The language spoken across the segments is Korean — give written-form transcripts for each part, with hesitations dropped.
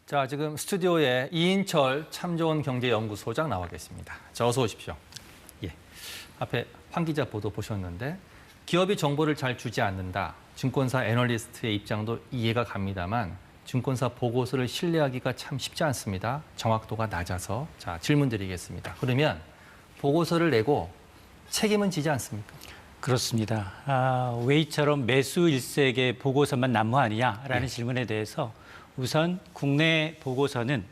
자, 지금 스튜디오에 이인철 참 좋은 경제연구소장 나와 계십니다. 자, 어서 오십시오. 예. 앞에 황 기자 보도 보셨는데 기업이 정보를 잘 주지 않는다. 증권사 애널리스트의 입장도 이해가 갑니다만 증권사 보고서를 신뢰하기가 참 쉽지 않습니다. 정확도가 낮아서. 자, 질문 드리겠습니다. 그러면 보고서를 내고 책임은 지지 않습니까? 그렇습니다. 왜 이처럼 매수 일색의 보고서만 난무하느냐라는 질문에 대해서 우선 국내 보고서는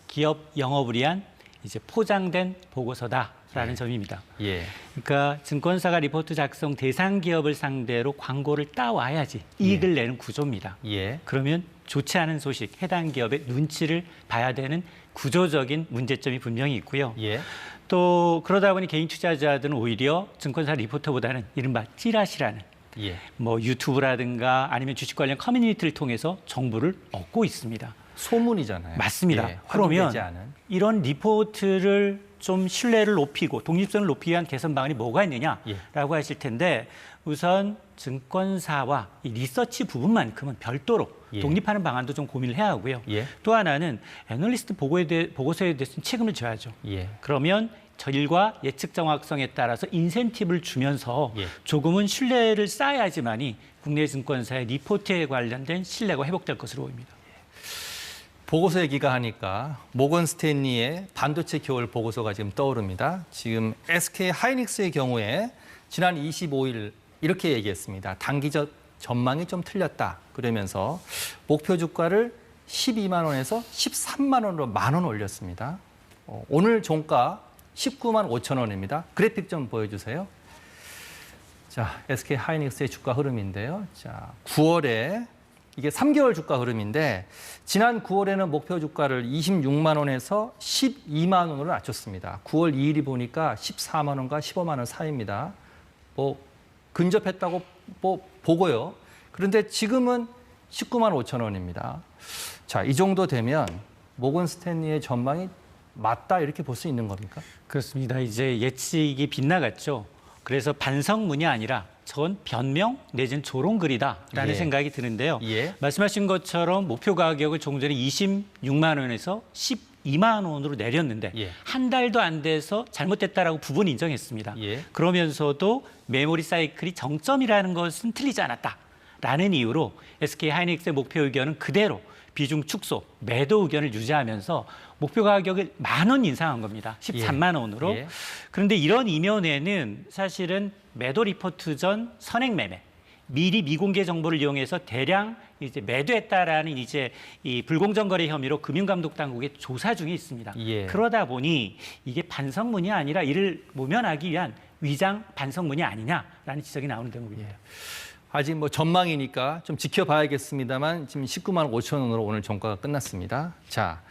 기업 영업을 위한 이제 포장된 보고서다라는 점입니다. 그러니까 증권사가 리포트 작성 대상 기업을 상대로 광고를 따와야지 이익을 내는 구조입니다. 그러면 좋지 않은 소식, 해당 기업의 눈치를 봐야 되는 구조적인 문제점이 분명히 있고요. 또 그러다 보니 개인 투자자들은 오히려 증권사 리포터보다는 이른바 찌라시라는 뭐 유튜브라든가 아니면 주식 관련 커뮤니티를 통해서 정보를 얻고 있습니다. 소문이잖아요. 맞습니다. 그러면 이런 리포트를 좀 신뢰를 높이고 독립성을 높이기 위한 개선 방안이 뭐가 있느냐라고 하실 텐데 우선 증권사와 이 리서치 부분만큼은 별도로 독립하는 방안도 좀 고민을 해야 하고요. 또 하나는 애널리스트 보고서에 대해서는 책임을 져야죠. 그러면 절과 예측 정확성에 따라서 인센티브를 주면서 조금은 신뢰를 쌓아야지만이 국내 증권사의 리포트에 관련된 신뢰가 회복될 것으로 보입니다. 보고서 얘기가 하니까 모건 스탠리의 반도체 겨울 보고서가 지금 떠오릅니다. 지금 SK 하이닉스의 경우에 지난 25일 이렇게 얘기했습니다. 단기적 전망이 좀 틀렸다. 그러면서 목표 주가를 12만 원에서 13만 원으로 10,000원 올렸습니다. 오늘 종가 19만 5천 원입니다. 그래픽 좀 보여주세요. 자, SK 하이닉스의 주가 흐름인데요. 자, 9월에 이게 3개월 주가 흐름인데 지난 9월에는 목표 주가를 26만 원에서 12만 원으로 낮췄습니다. 9월 2일이 보니까 14만 원과 15만 원 사이입니다. 뭐 근접했다고 보고요. 그런데 지금은 19만 5천 원입니다. 자, 이 정도 되면 모건 스탠리의 전망이 맞다 이렇게 볼 수 있는 겁니까? 그렇습니다. 이제 예측이 빗나갔죠. 그래서 반성문이 아니라 저건 변명 내지는 조롱글이다라는 생각이 드는데요. 말씀하신 것처럼 목표 가격을 조금 전에 26만 원에서 12만 원으로 내렸는데 한 달도 안 돼서 잘못됐다라고 부분 인정했습니다. 그러면서도 메모리 사이클이 정점이라는 것은 틀리지 않았다라는 이유로 SK 하이닉스의 목표 의견은 그대로 비중 축소, 매도 의견을 유지하면서 목표 가격을 10,000원 인상한 겁니다. 13만 원으로. 그런데 이런 이면에는 사실은 매도 리포트 전 선행 매매, 미리 미공개 정보를 이용해서 대량 이제 매도했다라는 이제 이 불공정 거래 혐의로 금융감독당국의 조사 중에 있습니다. 그러다 보니 이게 반성문이 아니라 이를 모면하기 위한 위장 반성문이 아니냐라는 지적이 나오는 대목입니다. 아직 뭐 전망이니까 좀 지켜봐야겠습니다만 지금 19만 5천 원으로 오늘 종가가 끝났습니다. 자,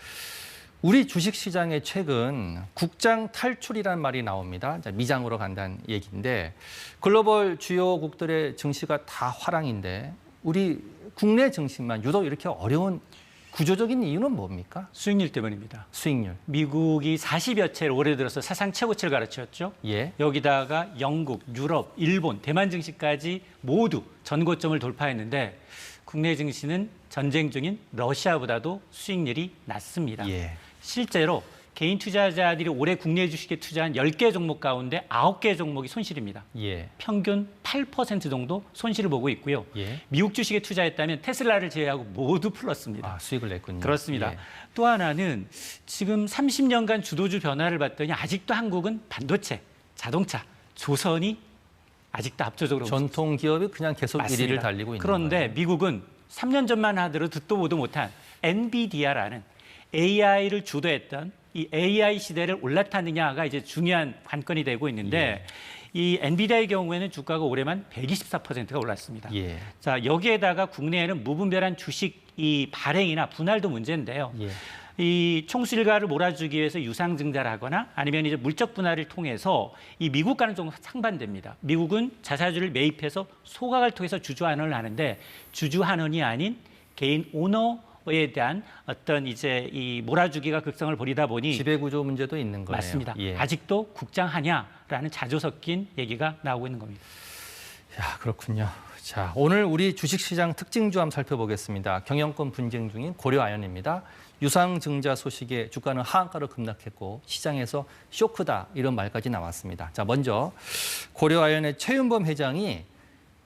우리 주식시장의 최근 국장 탈출이라는 말이 나옵니다. 자, 미장으로 간다는 얘기인데 글로벌 주요국들의 증시가 다 화랑인데 우리 국내 증시만 유독 이렇게 어려운 구조적인 이유는 뭡니까? 수익률 때문입니다. 수익률. 미국이 40여 채를 올해 들어서 사상 최고치를 갈아치웠죠. 여기다가 영국, 유럽, 일본, 대만 증시까지 모두 전고점을 돌파했는데 국내 증시는 전쟁 중인 러시아보다도 수익률이 낮습니다. 실제로 개인 투자자들이 올해 국내 주식에 투자한 10개 종목 가운데 9개 종목이 손실입니다. 평균 8% 정도 손실을 보고 있고요. 미국 주식에 투자했다면 테슬라를 제외하고 모두 플러스입니다. 수익을 냈군요. 그렇습니다. 또 하나는 지금 30년간 주도주 변화를 봤더니 아직도 한국은 반도체, 자동차, 조선이 아직도 압도적으로 전통 기업이 그냥 계속 1위를 달리고 있는 그런데 거예요. 미국은 3년 전만 하더라도 듣도 보도 못한 엔비디아라는 AI를 주도했던 이 AI 시대를 올라탔느냐가 이제 중요한 관건이 되고 있는데 이 엔비디아의 경우에는 주가가 올해만 124%가 올랐습니다. 자, 여기에다가 국내에는 무분별한 주식 이 발행이나 분할도 문제인데요. 이 총수일가를 몰아주기 위해서 유상증자를 하거나 아니면 이제 물적 분할을 통해서 이 미국과는 좀 상반됩니다. 미국은 자사주를 매입해서 소각을 통해서 주주환원을 하는데 주주환원이 아닌 개인 오너에 대한 어떤 이제 이 몰아주기가 극성을 부리다 보니 지배구조 문제도 있는 거예요. 맞습니다. 아직도 국장하냐라는 자조 섞인 얘기가 나오고 있는 겁니다. 야, 그렇군요. 자, 오늘 우리 주식시장 특징주 한번 살펴보겠습니다. 경영권 분쟁 중인 고려아연입니다. 유상증자 소식에 주가는 하한가로 급락했고 시장에서 쇼크다 이런 말까지 나왔습니다. 자, 먼저 고려아연의 최윤범 회장이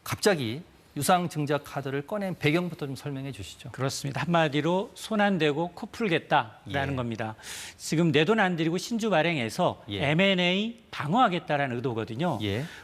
갑자기 유상증자 카드를 꺼낸 배경부터 좀 설명해 주시죠. 그렇습니다. 한마디로 손 안 대고 코 풀겠다라는 겁니다. 지금 내 돈 안 들이고 신주 발행해서 M&A 방어하겠다라는 의도거든요.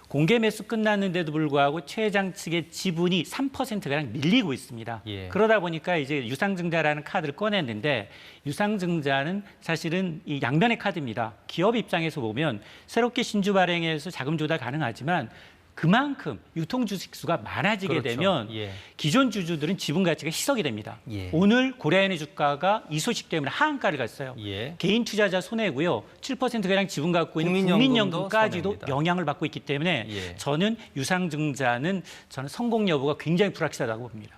공개 매수 끝났는데도 불구하고 최 회장 측의 지분이 3%가량 밀리고 있습니다. 그러다 보니까 이제 유상증자라는 카드를 꺼냈는데 유상증자는 사실은 이 양면의 카드입니다. 기업 입장에서 보면 새롭게 신주 발행해서 자금 조달 가능하지만 그만큼 유통 주식 수가 많아지게 되면 기존 주주들은 지분 가치가 희석이 됩니다. 오늘 고려아연의 주가가 이 소식 때문에 하한가를 갔어요. 개인 투자자 손해고요. 7%가량 지분 갖고 있는 국민연금까지도 영향을 받고 있기 때문에 저는 유상증자는 성공 여부가 굉장히 불확실하다고 봅니다.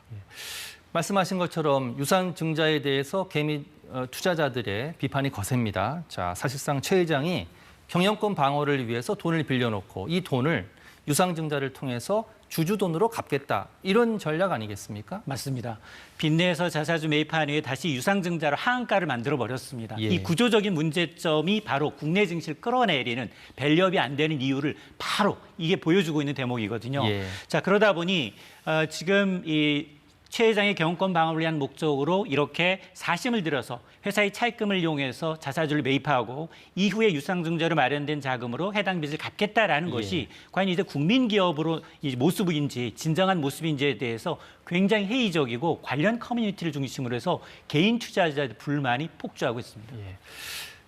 말씀하신 것처럼 유상증자에 대해서 개미 투자자들의 비판이 거셉니다. 자, 사실상 최 회장이 경영권 방어를 위해서 돈을 빌려놓고 이 돈을 유상증자를 통해서 주주 돈으로 갚겠다. 이런 전략 아니겠습니까? 맞습니다. 빚내서 자사주 매입한 후에 다시 유상증자로 하한가를 만들어버렸습니다. 이 구조적인 문제점이 바로 국내 증시를 끌어내리는 밸류업이 안 되는 이유를 바로 이게 보여주고 있는 대목이거든요. 자, 그러다 보니 지금 이 최 회장의 경영권 방어를 위한 목적으로 이렇게 사심을 들여서 회사의 차입금을 이용해서 자사주를 매입하고 이후에 유상증자로 마련된 자금으로 해당 빚을 갚겠다라는 것이 과연 이제 국민기업으로 모습인지 진정한 모습인지에 대해서 굉장히 회의적이고 관련 커뮤니티를 중심으로 해서 개인 투자자의 불만이 폭주하고 있습니다.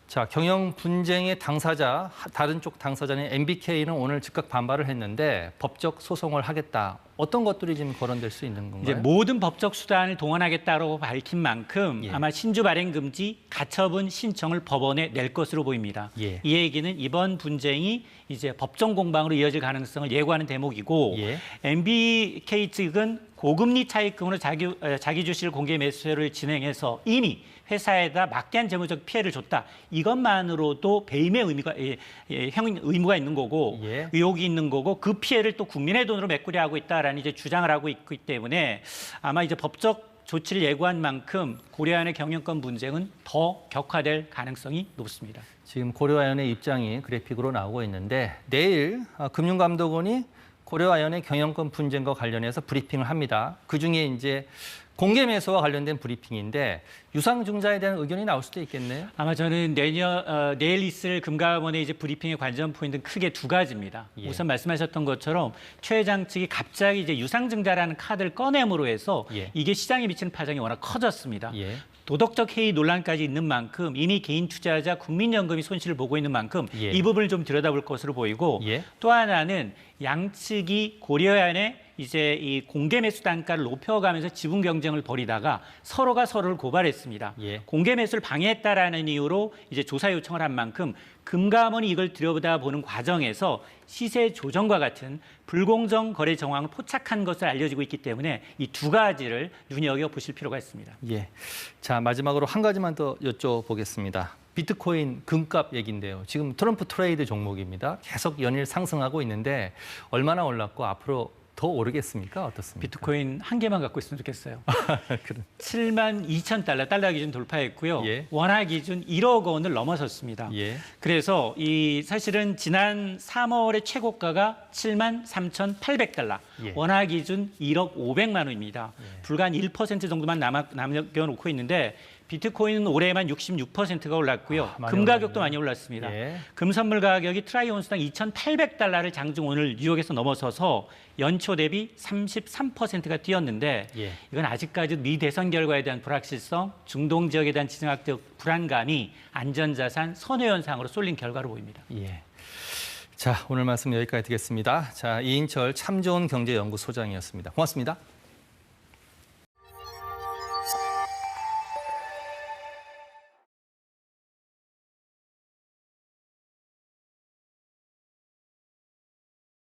자, 경영 분쟁의 당사자, 다른 쪽 당사자인 MBK는 오늘 즉각 반발을 했는데 법적 소송을 하겠다. 어떤 것들이 지금 거론될 수 있는 건가요? 이제 모든 법적 수단을 동원하겠다고 밝힌 만큼 아마 신주 발행 금지 가처분 신청을 법원에 낼 것으로 보입니다. 이 얘기는 이번 분쟁이 이제 법정 공방으로 이어질 가능성을 예고하는 대목이고 MBK 측은 고금리 차입금으로 자기 주식을 공개 매수를 진행해서 이미 회사에다 막대한 재무적 피해를 줬다. 이것만으로도 배임의 의무가 있는 거고 의혹이 있는 거고 그 피해를 또 국민의 돈으로 메꾸려 하고 있다라는 이제 주장을 하고 있기 때문에 아마 이제 법적 조치를 예고한 만큼 고려아연의 경영권 분쟁은 더 격화될 가능성이 높습니다. 지금 고려아연의 입장이 그래픽으로 나오고 있는데 내일 금융감독원이 고려아연의 경영권 분쟁과 관련해서 브리핑을 합니다. 그중에 이제 공개 매수와 관련된 브리핑인데 유상증자에 대한 의견이 나올 수도 있겠네요. 아마 저는 내일 있을 금감원의 이제 브리핑의 관전 포인트는 크게 두 가지입니다. 우선 말씀하셨던 것처럼 최 회장 측이 갑자기 이제 유상증자라는 카드를 꺼냄으로 해서 이게 시장에 미치는 파장이 워낙 커졌습니다. 도덕적 해이 논란까지 있는 만큼 이미 개인 투자자 국민연금이 손실을 보고 있는 만큼 이 부분을 좀 들여다볼 것으로 보이고 또 하나는 양측이 고려아연의 이제 이 공개 매수 단가를 높여가면서 지분 경쟁을 벌이다가 서로가 서로를 고발했습니다. 공개 매수를 방해했다라는 이유로 이제 조사 요청을 한 만큼 금감원이 이걸 들여다보는 과정에서 시세 조정과 같은 불공정 거래 정황을 포착한 것을 알려지고 있기 때문에 이 두 가지를 눈여겨보실 필요가 있습니다. 자, 마지막으로 한 가지만 더 여쭤보겠습니다. 비트코인 금값 얘기인데요. 지금 트럼프 트레이드 종목입니다. 계속 연일 상승하고 있는데 얼마나 올랐고 앞으로 더 오르겠습니까? 어떻습니까? 비트코인 한 개만 갖고 있으면 좋겠어요. 72,000달러, 달러 기준 돌파했고요. 원화 기준 1억 원을 넘어섰습니다. 그래서 이 사실은 지난 3월의 최고가가 73,800달러, 원화 기준 1억 500만 원입니다. 불과 한 1% 정도만 남겨놓고 있는데 비트코인은 올해만 66%가 올랐고요. 금 가격도 많이 올랐습니다. 금 선물 가격이 트라이 온스당 2,800달러를 장중 오늘 뉴욕에서 넘어서서 연초 대비 33%가 뛰었는데 이건 아직까지 미 대선 결과에 대한 불확실성, 중동 지역에 대한 지정학적 불안감이 안전자산 선호 현상으로 쏠린 결과로 보입니다. 자, 오늘 말씀 여기까지 듣겠습니다. 자, 이인철 참 좋은 경제연구소장이었습니다. 고맙습니다.